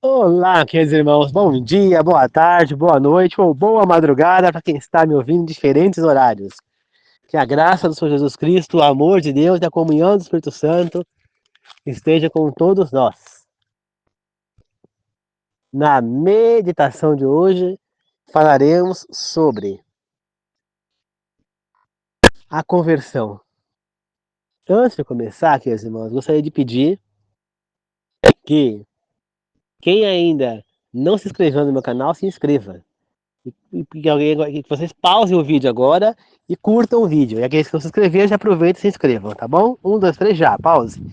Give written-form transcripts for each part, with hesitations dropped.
Olá, queridos irmãos, bom dia, boa tarde, boa noite ou boa madrugada para quem está me ouvindo em diferentes horários. Que a graça do Senhor Jesus Cristo, o amor de Deus e a comunhão do Espírito Santo esteja com todos nós. Na meditação de hoje, falaremos sobre a conversão. Antes de começar, queridos irmãos, gostaria de pedir que quem ainda não se inscreveu no meu canal, se inscreva. Que vocês pausem o vídeo agora e curtam o vídeo. E aqueles que não se inscreveram, já aproveitem e se inscrevam, tá bom? 1, 2, 3, já, pause.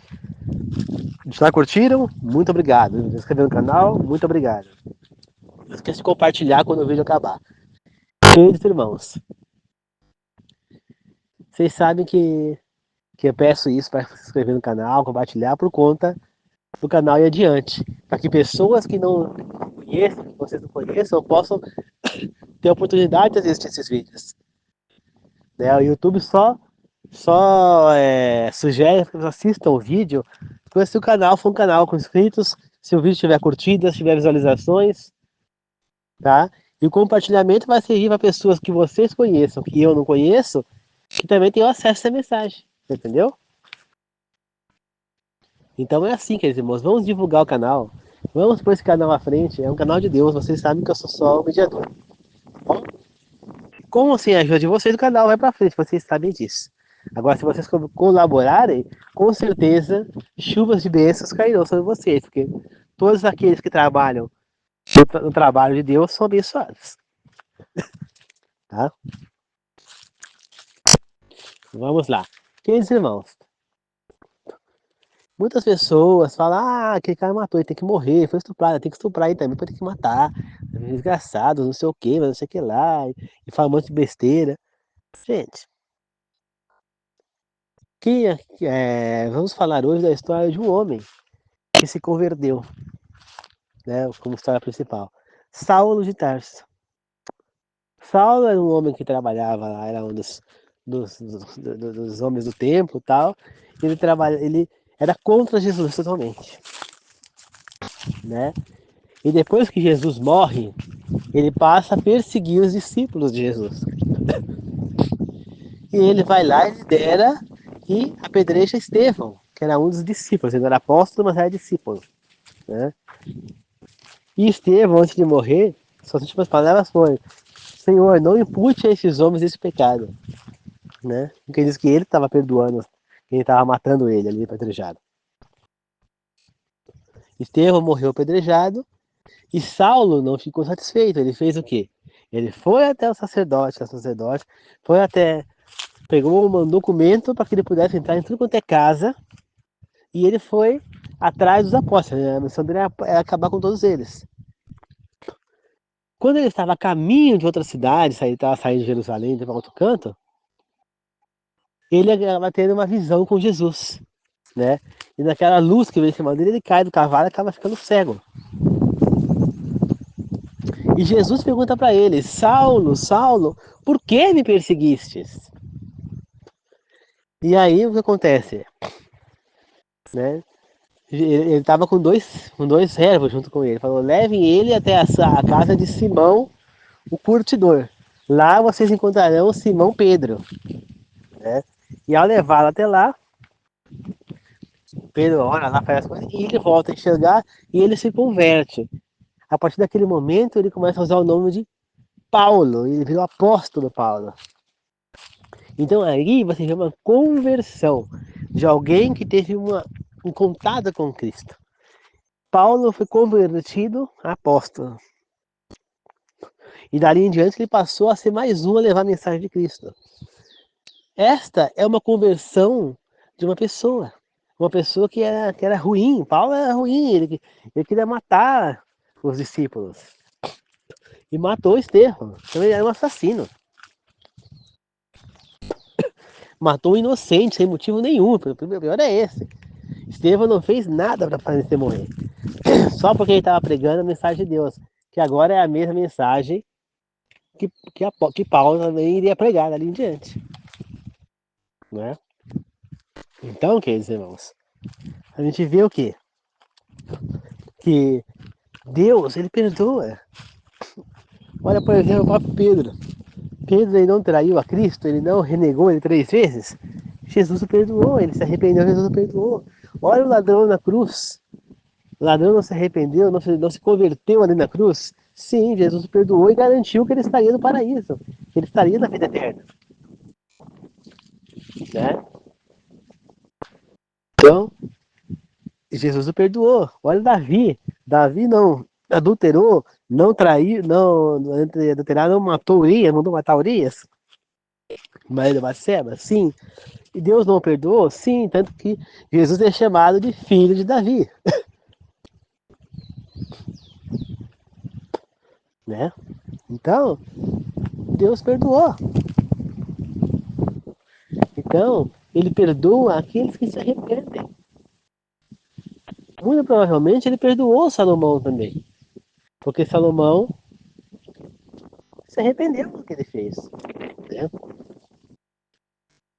Já curtiram? Muito obrigado. Se inscreveram no canal? Muito obrigado. Não esqueça de compartilhar quando o vídeo acabar. Queridos irmãos, vocês sabem que eu peço isso para se inscrever no canal, compartilhar por conta do canal e adiante. Para que pessoas que não conheçam, que vocês não conheçam, possam ter a oportunidade de assistir esses vídeos. Né? O YouTube só sugere que vocês assistam o vídeo se o canal for um canal com inscritos, se o vídeo tiver curtidas, tiver visualizações, tá? E o compartilhamento vai servir para pessoas que vocês conheçam, que eu não conheço, que também tenham acesso a essa mensagem, entendeu? Então é assim, queridos irmãos, vamos divulgar o canal, vamos pôr esse canal à frente, é um canal de Deus, vocês sabem que eu sou só o mediador, tá bom? Com sem a ajuda de vocês, o canal vai para frente, vocês sabem disso. Agora, se vocês colaborarem, com certeza chuvas de bênçãos cairão sobre vocês, porque todos aqueles que trabalham no trabalho de Deus são abençoados. Tá? Vamos lá. Queridos irmãos, muitas pessoas falam: ah, aquele cara matou, ele tem que morrer, foi estuprado, tem que estuprar ele também, tem que matar. Desgraçados, não sei o que, mas não sei o que lá, e fala um monte de besteira. Gente, vamos falar hoje da história de um homem que se converteu, né, como história principal. Saulo de Tarso. Saulo era um homem que trabalhava lá, era um dos homens do templo e tal. Ele era contra Jesus totalmente, né? E depois que Jesus morre, ele passa a perseguir os discípulos de Jesus. E ele vai lá e lidera e apedreja Estevão, que era um dos discípulos. Ele não era apóstolo, mas era discípulo, né? E Estevão, antes de morrer, suas últimas palavras foram: Senhor, não impute a esses homens esse pecado, né? Porque diz que ele estava perdoando quem estava matando ele ali apedrejado. Estevão morreu apedrejado e Saulo não ficou satisfeito. Ele fez o quê? Ele foi até o sacerdote, foi até, pegou um documento para que ele pudesse entrar em tudo quanto é casa e ele foi atrás dos apóstolos. A missão dele era acabar com todos eles. Quando ele estava a caminho de outra cidade, ele estava saindo de Jerusalém para outro canto, ele acaba tendo uma visão com Jesus, né? E naquela luz que vem em cima dele, ele cai do cavalo e acaba ficando cego. E Jesus pergunta para ele: Saulo, Saulo, por que me perseguistes? E aí o que acontece? Né? Ele estava com dois servos junto com ele. Ele falou: levem ele até a casa de Simão, o curtidor. Lá vocês encontrarão Simão Pedro. Né? E ao levá-lo até lá, Pedro olha lá, faz as coisas, e ele volta a enxergar e ele se converte. A partir daquele momento, ele começa a usar o nome de Paulo, ele virou apóstolo Paulo. Então aí você vê uma conversão de alguém que teve um contato com Cristo. Paulo foi convertido a apóstolo. E dali em diante ele passou a ser mais um a levar a mensagem de Cristo. Esta é uma conversão de uma pessoa. Uma pessoa que era ruim. Paulo era ruim, ele queria matar os discípulos. E matou Estevão. Então ele era um assassino. Matou um inocente, sem motivo nenhum. O pior é esse. Estevão não fez nada para fazer ele morrer. Só porque ele estava pregando a mensagem de Deus. Que agora é a mesma mensagem que Paulo também iria pregar dali em diante. Né? Então, queridos irmãos, a gente vê o quê? Que Deus, ele perdoa. Olha, por exemplo, o próprio Pedro. Pedro, ele não traiu a Cristo, ele não renegou ele 3 vezes. Jesus o perdoou, ele se arrependeu, Jesus o perdoou. Olha o ladrão na cruz. O ladrão não se arrependeu, não se converteu ali na cruz. Sim, Jesus o perdoou e garantiu que ele estaria no paraíso, que ele estaria na vida eterna. Né? Então, Jesus o perdoou. Olha Davi. Davi não adulterou, não traiu, não adulterar, não matou Urias, mandou matar Urias, marido de Batseba, sim. E Deus não o perdoou? Sim, tanto que Jesus é chamado de filho de Davi. Né? Então, Deus perdoou. Então, ele perdoa aqueles que se arrependem. Muito provavelmente ele perdoou Salomão também. Porque Salomão se arrependeu do que ele fez. Né?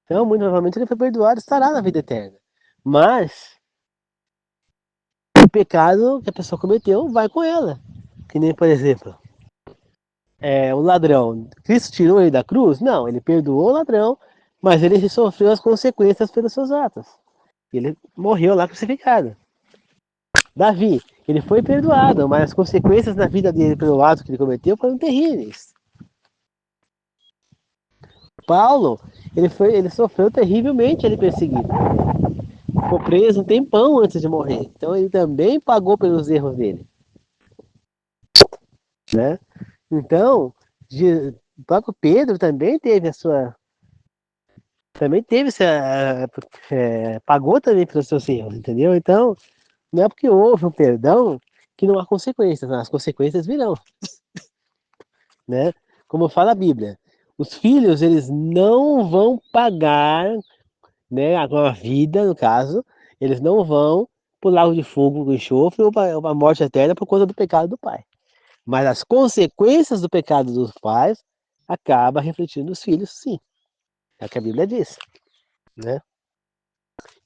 Então, muito provavelmente ele foi perdoado e estará na vida eterna. Mas o pecado que a pessoa cometeu vai com ela. Que nem, por exemplo, o ladrão. Cristo tirou ele da cruz? Não, ele perdoou o ladrão, mas ele sofreu as consequências pelos seus atos. Ele morreu lá crucificado. Davi, ele foi perdoado, mas as consequências na vida dele pelo ato que ele cometeu foram terríveis. Paulo, ele sofreu terrivelmente, ele perseguido. Ficou preso um tempão antes de morrer. Então ele também pagou pelos erros dele. Né? Então, o próprio Pedro também teve a sua. Também teve pagou também pelos seus erros, entendeu? Então, não é porque houve um perdão que não há consequências, as consequências virão, né? Como fala a Bíblia, os filhos, eles não vão pagar, né, a vida, no caso, eles não vão pro lago de fogo com enxofre ou para a morte eterna por conta do pecado do pai. Mas as consequências do pecado dos pais acabam refletindo nos filhos, sim. É o que a Bíblia diz, né?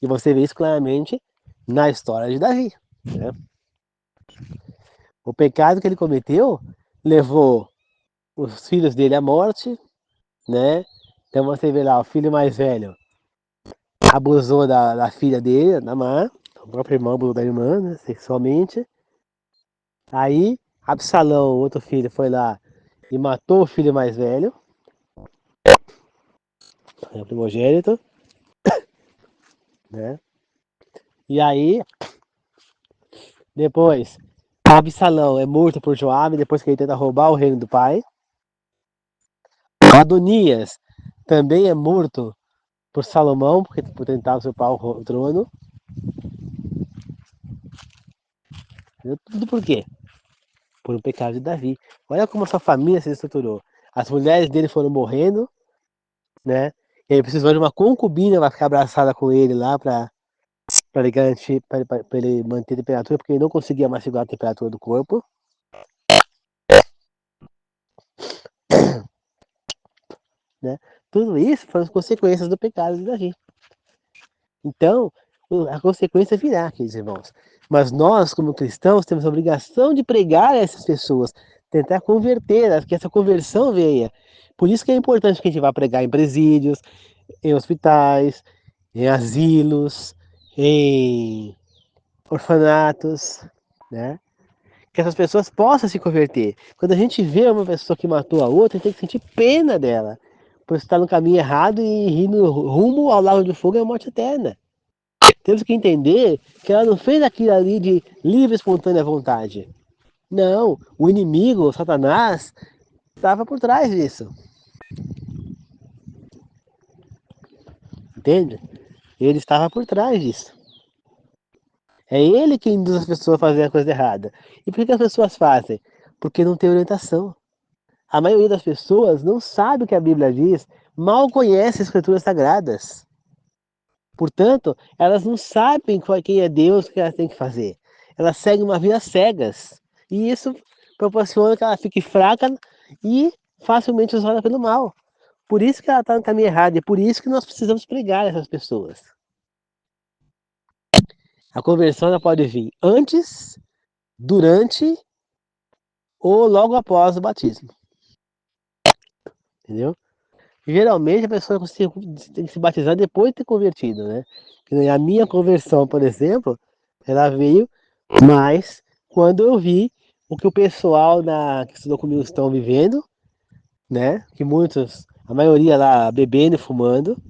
E você vê isso claramente na história de Davi, né? O pecado que ele cometeu levou os filhos dele à morte, né? Então você vê lá, o filho mais velho abusou da filha dele, da Mar, o próprio irmão abusou da irmã, né, sexualmente. Aí, Absalão, o outro filho, foi lá e matou o filho mais velho, o primogênito, né? E aí, depois, Absalão é morto por Joabe, depois que ele tenta roubar o reino do pai. Adonias também é morto por Salomão, porque por tentar usurpar o trono. Tudo por quê? Por um pecado de Davi. Olha como a sua família se estruturou. As mulheres dele foram morrendo, né? E ele precisou de uma concubina para ficar abraçada com ele lá, para ele garantir, para ele manter a temperatura, porque ele não conseguia mais segurar a temperatura do corpo. Né? Tudo isso foram as consequências do pecado de Davi. Então, a consequência virá, queridos irmãos. Mas nós, como cristãos, temos a obrigação de pregar a essas pessoas, tentar converter, que essa conversão venha. Por isso que é importante que a gente vá pregar em presídios, em hospitais, em asilos, em orfanatos, né? Que essas pessoas possam se converter. Quando a gente vê uma pessoa que matou a outra, a gente tem que sentir pena dela, por estar no caminho errado e indo rumo ao lago de fogo e à morte eterna. Temos que entender que ela não fez aquilo ali de livre e espontânea vontade. Não, o inimigo, o Satanás, estava por trás disso. Entende? Ele estava por trás disso. É ele que induz as pessoas a fazer a coisa errada. E por que as pessoas fazem? Porque não tem orientação. A maioria das pessoas não sabe o que a Bíblia diz, mal conhece as escrituras sagradas. Portanto, elas não sabem quem é Deus, o que elas têm que fazer. Elas seguem uma vida cegas. E isso proporciona que ela fique fraca e facilmente usada pelo mal. Por isso que ela está no caminho errado. E por isso que nós precisamos pregar essas pessoas. A conversão ela pode vir antes, durante ou logo após o batismo. Entendeu? Geralmente a pessoa tem que se batizar depois de ter convertido, né? A minha conversão, por exemplo, ela veio mais quando eu vi o que o pessoal que estudou comigo estão vivendo, né? Que muitos, a maioria lá bebendo e fumando,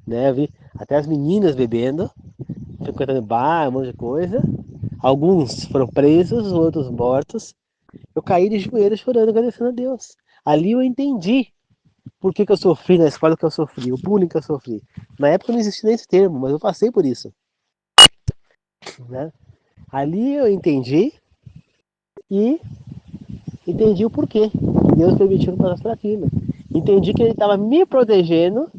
né? Eu vi até as meninas bebendo, frequentando bar, um monte de coisa. Alguns foram presos, outros mortos. Eu caí de joelhos chorando, agradecendo a Deus. Ali eu entendi por que eu sofri na escola que eu sofri, o bullying que eu sofri. Na época não existia nem esse termo, mas eu passei por isso, né? Ali eu entendi e entendi o porquê que Deus permitiu que eu passasse por aquilo. Entendi que Ele estava me protegendo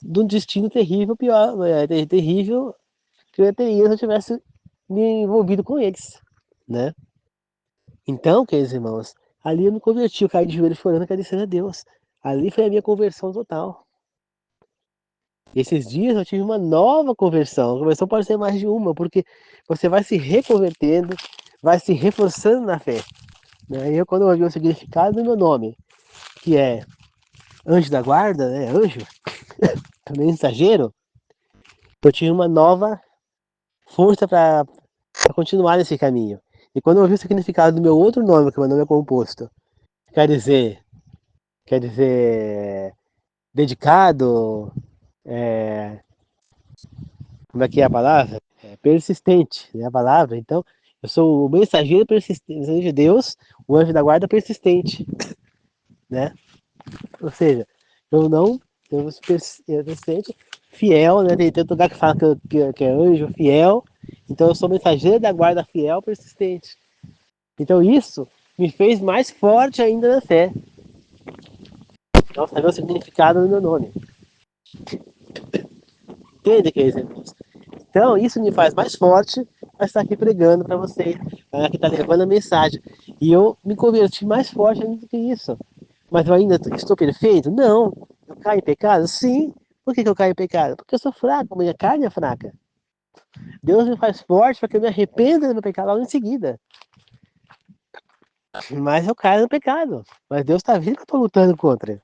de um destino terrível, pior, terrível que eu teria se eu tivesse me envolvido com eles, né? Então, queridos irmãos, ali eu me converti, eu caí de joelhos chorando, agradecendo a Deus. Ali foi a minha conversão total. Esses dias eu tive uma nova conversão. A conversão pode ser mais de uma, porque você vai se reconvertendo, vai se reforçando na fé. Né? Eu, quando eu ouvi o significado do meu nome, que é anjo da guarda, né? Anjo, também mensageiro, eu tive uma nova força para continuar nesse caminho. E quando eu ouvi o significado do meu outro nome, que meu nome é composto, quer dizer, quer dizer dedicado, é, como é que é a palavra? Persistente, né, a palavra. Então, eu sou o mensageiro persistente de Deus, o anjo da guarda persistente, né? Ou seja, eu não, eu sou persistente, fiel, né? Tem tanto lugar que fala que é anjo fiel, então eu sou mensageiro da guarda fiel persistente. Então isso me fez mais forte ainda na fé. Então, saber o significado do meu nome. Entende, queridos irmãos? Então, isso me faz mais forte para estar aqui pregando para vocês, para estar levando a mensagem. E eu me converti mais forte ainda do que isso. Mas eu ainda estou perfeito? Não. Eu caio em pecado? Sim. Por que eu caio em pecado? Porque eu sou fraco, minha carne é fraca. Deus me faz forte para que eu me arrependa do meu pecado logo em seguida. Mas eu caio no pecado. Mas Deus está vendo que eu estou lutando contra.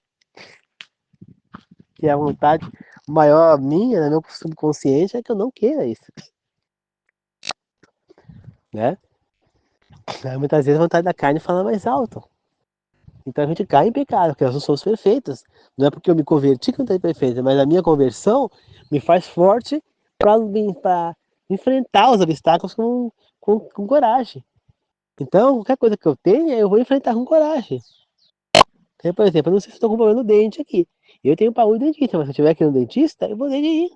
Que a vontade maior minha, no meu subconsciente, é que eu não queira isso. Né? Muitas vezes a vontade da carne fala mais alto. Então a gente cai em pecado, porque nós não somos perfeitos. Não é porque eu me converti que eu não estou perfeito, mas a minha conversão me faz forte para enfrentar os obstáculos com coragem. Então, qualquer coisa que eu tenha, eu vou enfrentar com coragem. Então, por exemplo, eu não sei se estou com problema no dente aqui. Eu tenho pau de dentista, mas se eu tiver aqui no dentista, eu vou ter que ir.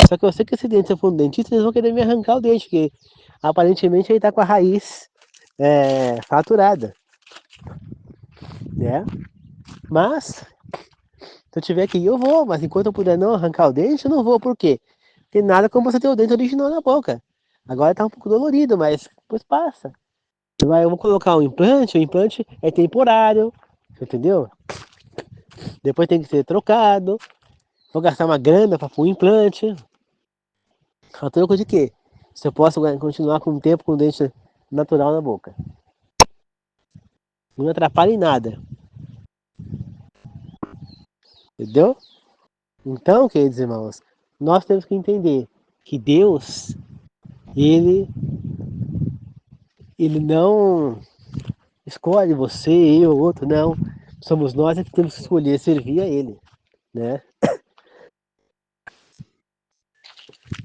Só que eu sei que esse dente, se eu for no dentista, eles vão querer me arrancar o dente, porque aparentemente ele está com a raiz fraturada, né? Mas, se eu tiver que ir, eu vou. Mas enquanto eu puder não arrancar o dente, eu não vou. Por quê? Tem nada como você ter o dente original na boca. Agora tá um pouco dolorido, mas depois passa. Eu vou colocar um implante, o implante é temporário, entendeu? Depois tem que ser trocado. Vou gastar uma grana para pôr o implante. A troco de quê? Se eu posso continuar com o tempo com o dente natural na boca. Não atrapalha em nada. Entendeu? Então, queridos irmãos, nós temos que entender que Deus, ele não escolhe você, eu, outro, não. Somos nós que temos que escolher servir a Ele, né?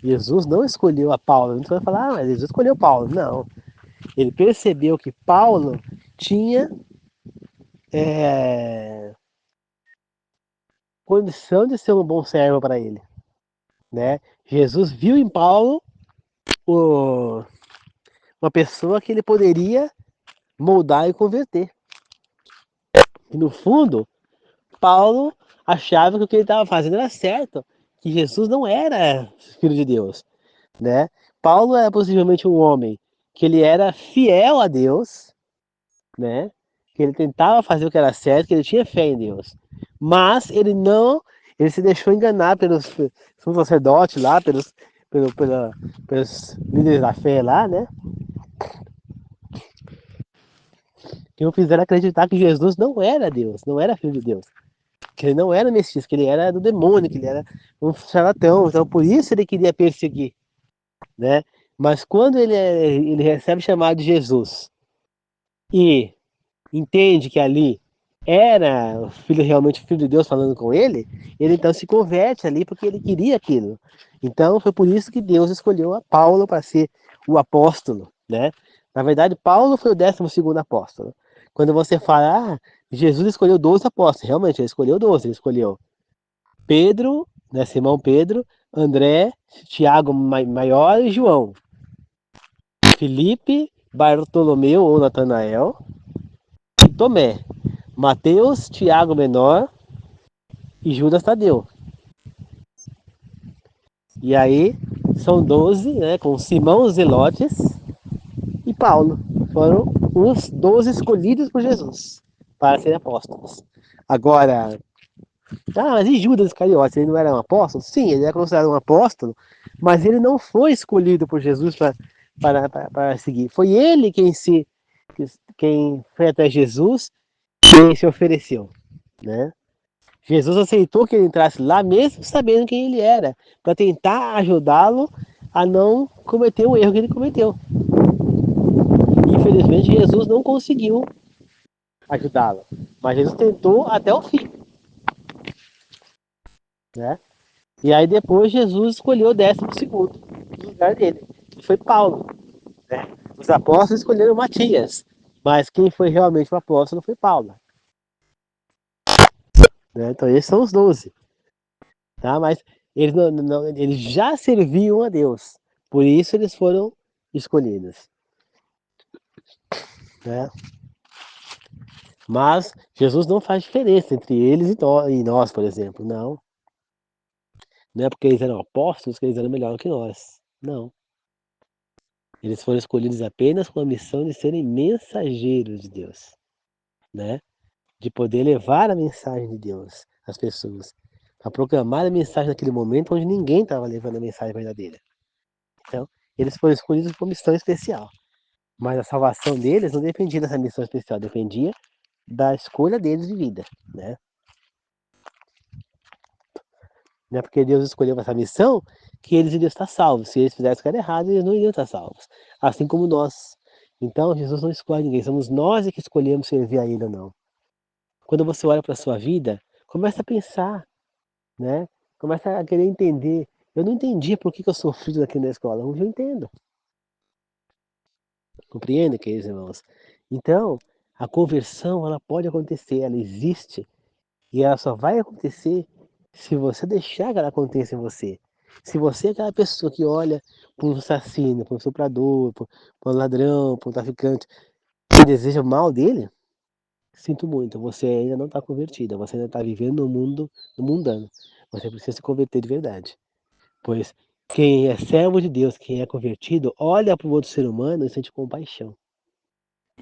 Jesus não escolheu a Paulo. Não vai falar, mas Jesus escolheu Paulo. Não. Ele percebeu que Paulo tinha condição de ser um bom servo para ele, né? Jesus viu em Paulo uma pessoa que ele poderia moldar e converter. E no fundo, Paulo achava que o que ele estava fazendo era certo, que Jesus não era filho de Deus, né? Paulo era possivelmente um homem que ele era fiel a Deus, né? Que ele tentava fazer o que era certo, que ele tinha fé em Deus. Mas ele se deixou enganar pelos sacerdotes lá, pelos líderes da fé lá, né? que o fizeram acreditar que Jesus não era Deus, não era filho de Deus, que ele não era Messias, que ele era do demônio, que ele era um charlatão, então por isso ele queria perseguir, né? Mas quando ele recebe o chamado de Jesus e entende que ali era o filho, realmente o filho de Deus falando com ele então se converte ali porque ele queria aquilo. Então foi por isso que Deus escolheu a Paulo para ser o apóstolo, né? Na verdade, Paulo foi o 12º apóstolo. Quando você fala, Jesus escolheu 12 apóstolos, realmente ele escolheu 12, ele escolheu Pedro, né, Simão Pedro, André, Tiago maior e João, Felipe, Bartolomeu ou Natanael, e Tomé, Mateus, Tiago menor e Judas Tadeu. E aí são 12, né, com Simão Zelotes e Paulo. Foram os 12 escolhidos por Jesus para serem apóstolos. Agora, mas e Judas Iscariotes? Ele não era um apóstolo? Sim, ele é considerado um apóstolo, mas ele não foi escolhido por Jesus para seguir. Foi ele quem foi até Jesus, quem se ofereceu, né? Jesus aceitou que ele entrasse lá, mesmo sabendo quem ele era, para tentar ajudá-lo a não cometer o erro que ele cometeu. Infelizmente, Jesus não conseguiu ajudá-lo, mas Jesus tentou até o fim, né? E aí depois Jesus escolheu o 12º no lugar dele, que foi Paulo, né? Os apóstolos escolheram Matias, mas quem foi realmente o apóstolo foi Paulo, né? Então esses são os 12. Tá? Mas eles já serviam a Deus, por isso eles foram escolhidos, né? Mas Jesus não faz diferença entre eles e nós, por exemplo, não. Não é porque eles eram apóstolos que eles eram melhor que nós, não. Eles foram escolhidos apenas com a missão de serem mensageiros de Deus, né? De poder levar a mensagem de Deus às pessoas, a proclamar a mensagem naquele momento onde ninguém estava levando a mensagem verdadeira. Então, eles foram escolhidos com missão especial. Mas a salvação deles não dependia dessa missão especial, dependia da escolha deles de vida, né? Não é porque Deus escolheu essa missão que eles iriam estar salvos. Se eles fizessem coisa errada, eles não iriam estar salvos. Assim como nós. Então, Jesus não escolhe ninguém, somos nós que escolhemos servir a Ele ou não. Quando você olha para a sua vida, começa a pensar, né? Começa a querer entender. Eu não entendi por que eu sofri aqui na escola. Hoje eu entendo. Compreende, queridos irmãos? Então, a conversão, ela pode acontecer, ela existe. E ela só vai acontecer se você deixar que ela aconteça em você. Se você é aquela pessoa que olha para um assassino, para um estuprador, para um ladrão, para um traficante, e deseja o mal dele, sinto muito, você ainda não está convertida, você ainda está vivendo no mundo, no mundano. Você precisa se converter de verdade. Pois quem é servo de Deus, quem é convertido, olha para o outro ser humano e sente compaixão.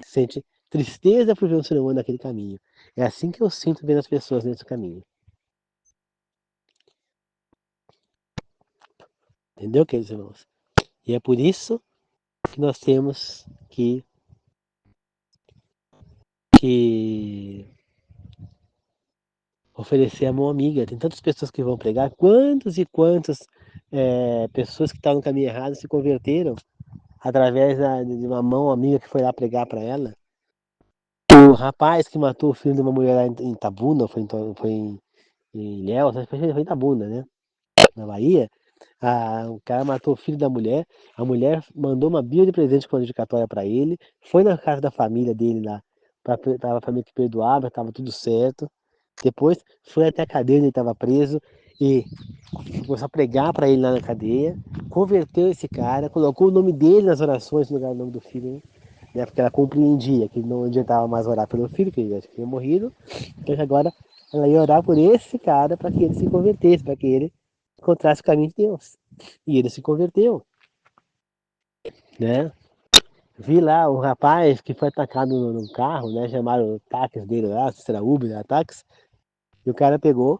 Sente tristeza por ver um ser humano naquele caminho. É assim que eu sinto vendo as pessoas nesse caminho. Entendeu, queridos irmãos? E é por isso que nós temos que oferecer a mão amiga. Tem tantas pessoas que vão pregar, quantos e quantas pessoas que estavam no caminho errado se converteram através de uma mão amiga que foi lá pregar para ela. O rapaz que matou o filho de uma mulher lá em Itabuna, foi em Ilhéus, acho que foi em Itabuna, né? Na Bahia. O cara matou o filho da mulher, a mulher mandou uma bíblia de presente com a dedicatória para ele, foi na casa da família dele lá, para a família que perdoava, estava tudo certo. Depois foi até a cadeia onde ele estava preso e começou a pregar para ele lá na cadeia, converteu esse cara, colocou o nome dele nas orações no lugar do nome do filho, né, porque ela compreendia que não adiantava mais orar pelo filho, que ele já tinha morrido, então agora ela ia orar por esse cara para que ele se convertesse, para que ele encontrasse o caminho de Deus. E ele se converteu, né? Vi lá um rapaz que foi atacado no carro, né? Chamaram o táxi dele lá, se era Uber, era táxi. E o cara pegou,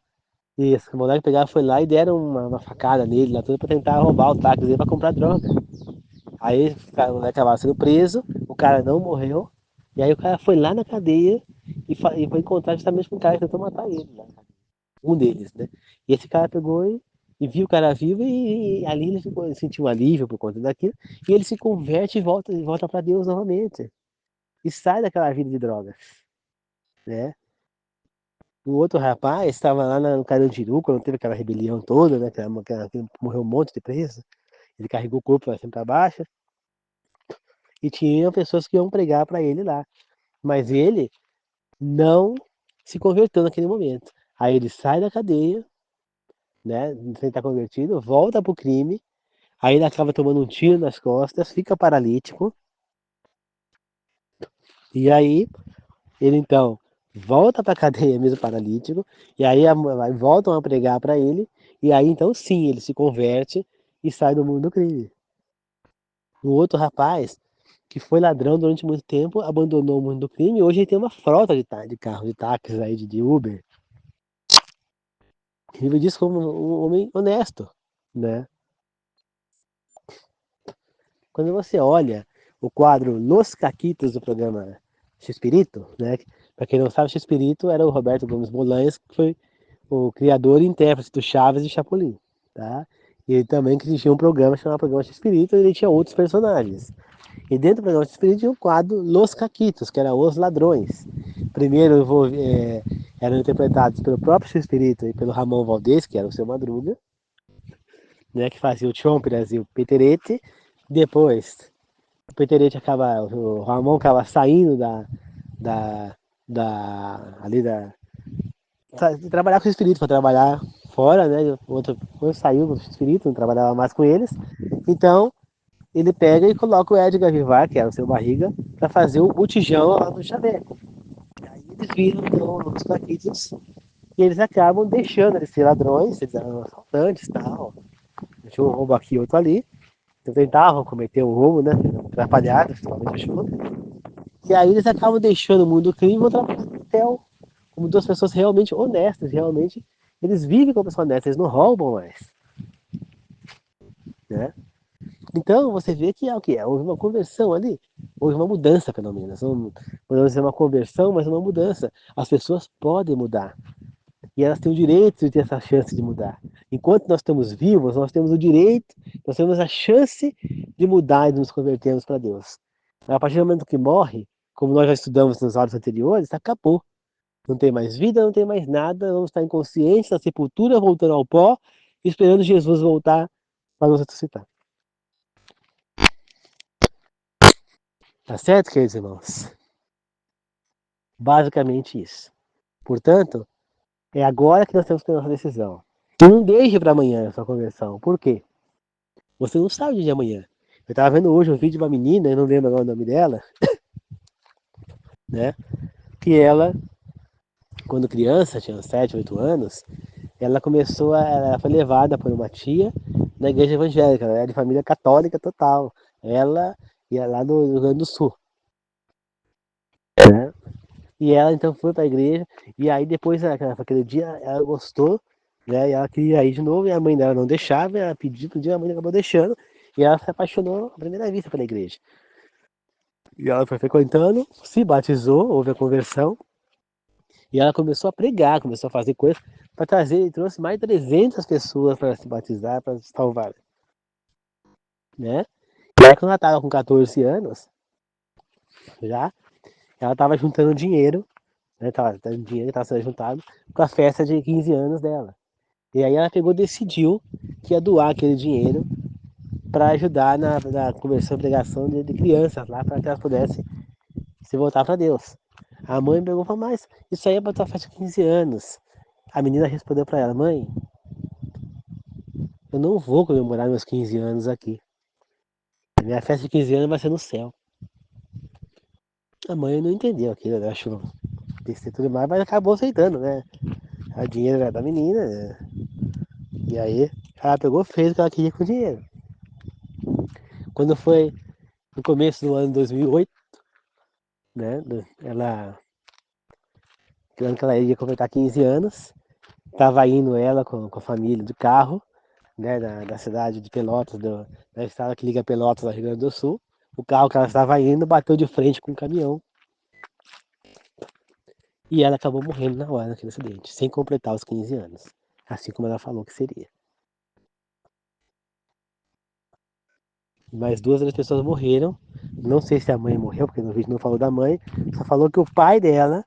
e esse moleque pegava, foi lá e deram uma facada nele lá tudo pra tentar roubar o táxi dele pra comprar droga. Aí o moleque acabava sendo preso, o cara não morreu, E aí o cara foi lá na cadeia e foi encontrar justamente com o cara que tentou matar ele, né? Um deles, né? E esse cara pegou e viu o cara vivo e ali ele sentiu um alívio por conta daquilo, e ele se converte e volta para Deus novamente. E sai daquela vida de drogas, né? O outro rapaz estava lá no Carandiru, quando teve aquela rebelião toda, né? Que morreu um monte de preso. Ele carregou o corpo para cima para baixo e tinha pessoas que iam pregar para ele lá. Mas ele não se converteu naquele momento. Aí ele sai da cadeia, né? Sem estar convertido, volta pro crime. Aí ele acaba tomando um tiro nas costas, fica paralítico. E aí ele então volta para a cadeia mesmo paralítico. E aí voltam a pregar para ele. E aí então sim, ele se converte e sai do mundo do crime. O outro rapaz, que foi ladrão durante muito tempo, abandonou o mundo do crime. E hoje ele tem uma frota de carros, de táxis aí, de Uber. Ele me diz como um homem honesto, né? Quando você olha o quadro Los Caquitos do programa X-Pirito, né? Para quem não sabe, X-Pirito era o Roberto Gomes Bolanhos, que foi o criador e intérprete do Chaves e Chapolin, tá? E ele também tinha um programa chamado Programa X-Pirito, e ele tinha outros personagens. E dentro do programa X-Pirito tinha um quadro Los Caquitos, que era Os Ladrões. Primeiro eram interpretados pelo próprio X-Pirito e pelo Ramon Valdez, que era o Seu Madruga, né, que fazia o Chompiras e o Peterete. Depois, o Ramon acaba saindo da, ali de trabalhar com o espírito, para trabalhar fora, né? O outro saiu com o espírito, não trabalhava mais com eles. Então, ele pega e coloca o Edgar Vivar, que era o seu barriga, para fazer o botijão lá no chaveco. Aí eles viram então, os paquitos e eles acabam deixando de ser ladrões, eles eram assaltantes e tal. Tinha um roubo aqui, outro ali. Então tentavam cometer um roubo, né? Atrapalhado, principalmente o chuva. E aí eles acabam deixando o mundo do crime e vão trabalhar no hotel. Como duas pessoas realmente honestas, realmente. Eles vivem como pessoas honestas, eles não roubam mais. Né? Então você vê que é o que é. Houve uma conversão ali, houve uma mudança, pelo menos. Não podemos dizer uma conversão, mas uma mudança. As pessoas podem mudar. E elas têm o direito de ter essa chance de mudar. Enquanto nós estamos vivos, nós temos o direito, nós temos a chance de mudar e de nos convertermos para Deus. A partir do momento que morre, como nós já estudamos nos áudios anteriores, acabou. Não tem mais vida, não tem mais nada, vamos estar inconscientes na sepultura, voltando ao pó, esperando Jesus voltar para nos ressuscitar. Tá certo, queridos irmãos? Basicamente isso. Portanto, é agora que nós temos que ter nossa decisão. E não deixe para amanhã a sua conversão. Por quê? Você não sabe o dia de amanhã. Eu estava vendo hoje um vídeo de uma menina, eu não lembro agora o nome dela, né? Que ela, quando criança, tinha uns 7, 8 anos, ela foi levada por uma tia na igreja evangélica, ela era de família católica total. Ela ia lá no Rio Grande do Sul, né? E ela então foi para a igreja, e aí depois, aquele dia, ela gostou, né? E ela queria ir de novo, e a mãe dela não deixava, ela pediu, a mãe acabou deixando, e ela se apaixonou à primeira vista pela igreja. E ela foi frequentando, se batizou, houve a conversão, e ela começou a pregar, começou a fazer coisas para trazer, trouxe mais de 300 pessoas para se batizar, para se salvar, né? E aí quando ela estava com 14 anos, já, ela estava juntando dinheiro, né? Tava dando dinheiro, estava sendo juntado com a festa de 15 anos dela. E aí ela pegou, decidiu que ia doar aquele dinheiro para ajudar na conversão e pregação de crianças lá, para que elas pudessem se voltar para Deus. A mãe pegou e falou, mas isso aí é para tua festa de 15 anos. A menina respondeu para ela, mãe, eu não vou comemorar meus 15 anos aqui. A minha festa de 15 anos vai ser no céu. A mãe não entendeu aquilo, ela achou besteira e tudo mais, mas acabou aceitando, né? O dinheiro era da menina, né? E aí ela pegou e fez o que ela queria com o dinheiro. Quando foi no começo do ano 2008, né? Que ano que ela ia completar 15 anos, tava indo ela com a família de carro, né, da cidade de Pelotas, da estrada que liga Pelotas ao Rio Grande do Sul. O carro que ela estava indo bateu de frente com um caminhão E ela acabou morrendo na hora daquele acidente, sem completar os 15 anos. Assim como ela falou que seria. Mais 2 outras pessoas morreram. Não sei se a mãe morreu, porque no vídeo não falou da mãe. Só falou que o pai dela,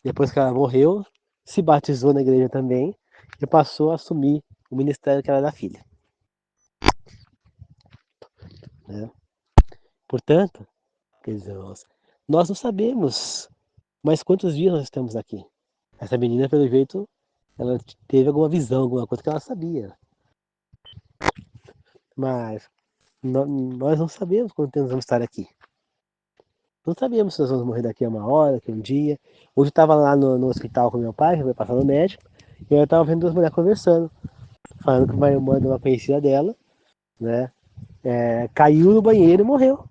depois que ela morreu, se batizou na igreja também e passou a assumir o ministério que era da filha. Né? Portanto, queridos, nós não sabemos mais quantos dias nós estamos aqui. Essa menina, pelo jeito, ela teve alguma visão, alguma coisa que ela sabia. Mas nós não sabemos quanto tempo vamos estar aqui. Não sabíamos se nós vamos morrer daqui a uma hora, daqui a um dia. Hoje eu estava lá no hospital com meu pai, que foi passar no médico, e eu estava vendo 2 mulheres conversando, falando que uma irmã de uma conhecida dela, né, caiu no banheiro e morreu.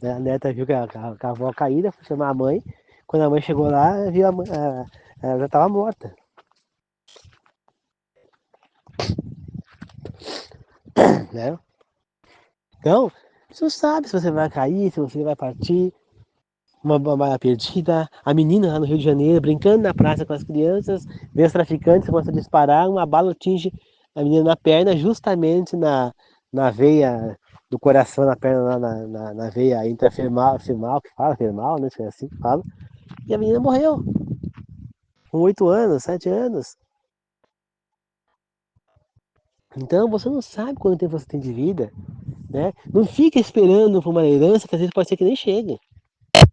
Né? A neta viu que a avó caída, foi chamar a mãe. Quando a mãe chegou lá, viu ela já estava morta. Né? Então, você não sabe se você vai cair, se você vai partir. Uma bala perdida, a menina lá no Rio de Janeiro brincando na praça com as crianças, vê os traficantes, começa a disparar, uma bala atinge a menina na perna, justamente na veia do coração, na perna, na veia intrafermal, que fala, fermal, né? É assim que fala, e a menina morreu, com 8 anos, 7 anos. Então você não sabe quanto tempo você tem de vida, né? Não fica esperando por uma herança que às vezes pode ser que nem chegue,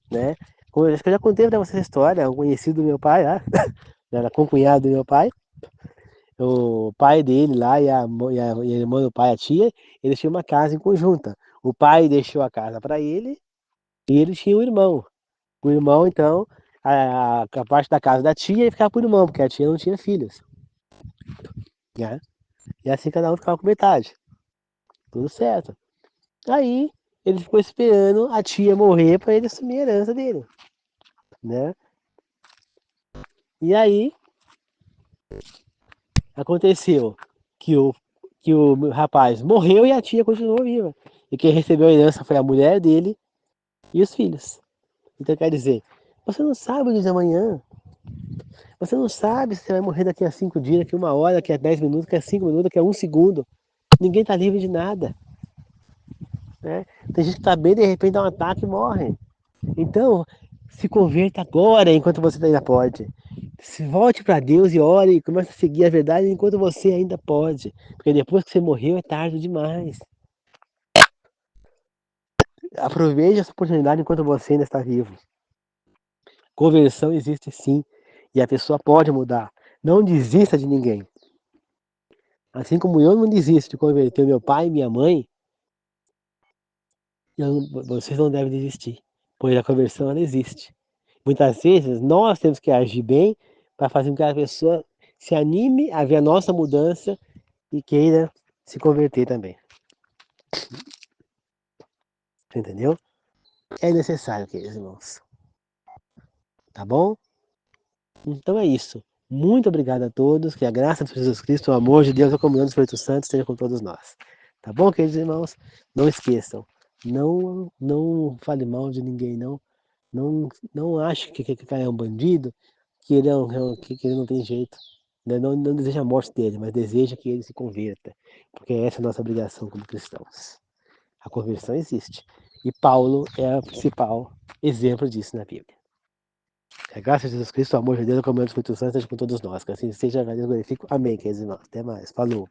né? Como acho que eu já contei pra você essa história, um conhecido do meu pai lá, era concunhado do meu pai, o pai dele lá e a irmã do pai, a tia, eles tinham uma casa em conjunta. O pai deixou a casa para ele e ele tinha um irmão. O irmão, então, a parte da casa da tia ia ficar pro irmão, porque a tia não tinha filhos. Né? E assim cada um ficava com metade. Tudo certo. Aí ele ficou esperando a tia morrer para ele assumir a herança dele. Né? E aí aconteceu que o rapaz morreu e a tia continuou viva. E quem recebeu a herança foi a mulher dele e os filhos. Então quer dizer, você não sabe o dia de amanhã. Você não sabe se você vai morrer daqui a 5 dias, daqui a 1 hora, daqui a 10 minutos, daqui a 5 minutos, daqui a 1 segundo. Ninguém está livre de nada. Né? Tem gente que está bem, de repente dá um ataque e morre. Então, se converta agora, enquanto você ainda pode. Se volte para Deus e ore e comece a seguir a verdade enquanto você ainda pode. Porque depois que você morreu é tarde demais. Aproveite essa oportunidade enquanto você ainda está vivo. Conversão existe sim. E a pessoa pode mudar. Não desista de ninguém. Assim como eu não desisto de converter meu pai e minha mãe, vocês não devem desistir. Pois a conversão ela existe. Muitas vezes nós temos que agir bem para fazer com que a pessoa se anime a ver a nossa mudança e queira se converter também. Entendeu? É necessário, queridos irmãos. Tá bom? Então é isso. Muito obrigado a todos. Que a graça de Jesus Cristo, o amor de Deus e a comunhão do Espírito Santo esteja com todos nós. Tá bom, queridos irmãos? Não esqueçam. Não fale mal de ninguém, não. Não ache que cara é um bandido, que ele não tem jeito. Né? Não deseja a morte dele, mas deseja que ele se converta. Porque essa é a nossa obrigação como cristãos. A conversão existe. E Paulo é o principal exemplo disso na Bíblia. Que a graça de Jesus Cristo, o amor de Deus, o comunhão do Espírito Santo esteja com todos nós. Que assim seja, Deus glorifique. Amém, queridos irmãos. Até mais. Falou.